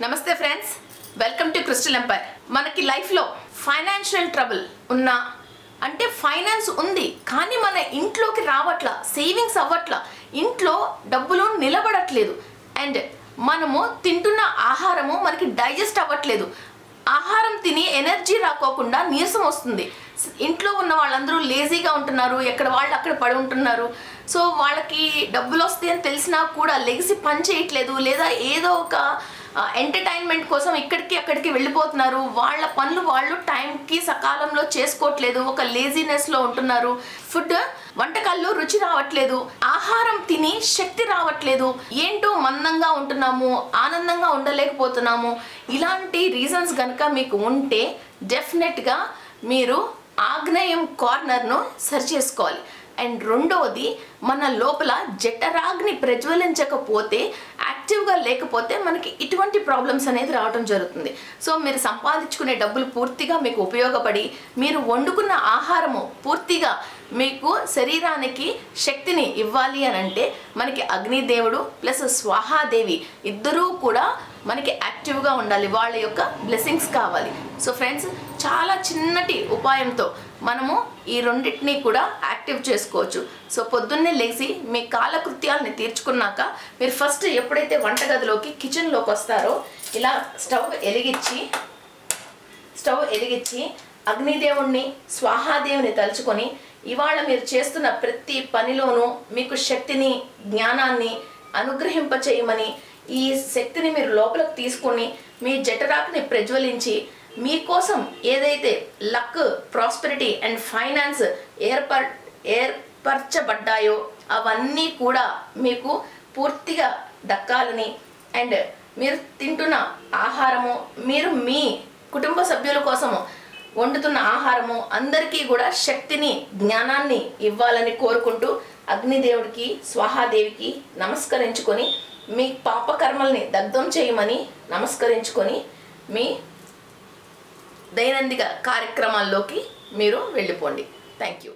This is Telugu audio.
నమస్తే friends, welcome to crystal empire. మనకి లైఫ్లో ఫైనాన్షియల్ ట్రబుల్ ఉన్నా అంటే ఫైనాన్స్ ఉంది కానీ మన ఇంట్లోకి రావట్లా, సేవింగ్స్ అవ్వట్లా, ఇంట్లో డబ్బులు నిలబడట్లేదు అండ్ మనము తింటున్న ఆహారము మనకి డైజెస్ట్ అవ్వట్లేదు. ఆహారం తిని ఎనర్జీ రాకోకుండా నీరసం వస్తుంది. ఇంట్లో ఉన్న వాళ్ళందరూ లేజీగా ఉంటున్నారు, ఎక్కడ వాళ్ళు అక్కడ పడి ఉంటున్నారు. సో వాళ్ళకి డబ్బులు వస్తాయని తెలిసినా కూడా లెగిసి పని చేయట్లేదు, లేదా ఏదో ఒక ఎంటర్టైన్మెంట్ కోసం ఇక్కడికి అక్కడికి వెళ్ళిపోతున్నారు. వాళ్ళ పనులు వాళ్ళు టైంకి సకాలంలో చేసుకోవట్లేదు, ఒక లేజీనెస్లో ఉంటున్నారు. ఫుడ్ వంటకాల్లో రుచి రావట్లేదు, ఆహారం తిని శక్తి రావట్లేదు, ఏంటో మందంగా ఉంటున్నాము, ఆనందంగా ఉండలేకపోతున్నాము. ఇలాంటి రీజన్స్ కనుక మీకు ఉంటే డెఫినెట్గా మీరు ఆగ్నేయం కార్నర్ను సరి చేసుకోవాలి. అండ్ రెండవది, మన లోపల జఠరాగ్ని ప్రజ్వలించకపోతే, యాక్టివ్గా లేకపోతే మనకి ఇటువంటి ప్రాబ్లమ్స్ అనేది రావడం జరుగుతుంది. సో మీరు సంపాదించుకునే డబ్బులు పూర్తిగా మీకు ఉపయోగపడి, మీరు వండుకున్న ఆహారము పూర్తిగా మీకు శరీరానికి శక్తిని ఇవ్వాలి అని అంటే మనకి అగ్నిదేవుడు ప్లస్ స్వాహాదేవి ఇద్దరూ కూడా మనకి యాక్టివ్గా ఉండాలి, వాళ్ళ యొక్క బ్లెస్సింగ్స్ కావాలి. సో ఫ్రెండ్స్, చాలా చిన్నటి ఉపాయంతో మనము ఈ రెండింటినీ కూడా యాక్టివ్ చేసుకోవచ్చు. సో పొద్దున్నే లేచి మీ కాలకృత్యాలని తీర్చుకున్నాక మీరు ఫస్ట్ ఎప్పుడైతే వంటగదిలోకి కిచెన్లోకి వస్తారో ఇలా స్టవ్ ఎలిగించి అగ్నిదేవుణ్ణి స్వాహాదేవిని తలుచుకొని ఇవాళ మీరు చేస్తున్న ప్రతి పనిలోనూ మీకు శక్తిని జ్ఞానాన్ని అనుగ్రహింపచేయమని, ఈ శక్తిని మీరు లోపలికి తీసుకొని మీ జఠరాగ్ని ప్రజ్వలించి మీకోసం ఏదైతే లక్, ప్రాస్పెరిటీ అండ్ ఫైనాన్స్ ఏర్పరచబడ్డాయో అవన్నీ కూడా మీకు పూర్తిగా దక్కాలని అండ్ మీరు తింటున్న ఆహారము, మీరు మీ కుటుంబ సభ్యుల కోసము వండుతున్న ఆహారము అందరికీ కూడా శక్తిని జ్ఞానాన్ని ఇవ్వాలని కోరుకుంటూ అగ్నిదేవుడికి స్వాహాదేవికి నమస్కరించుకొని మీ పాపకర్మల్ని దగ్ధం చేయమని నమస్కరించుకొని మీ దైనందిక కార్యక్రమాల్లోకి మీరు వెళ్ళిపోండి. Thank you.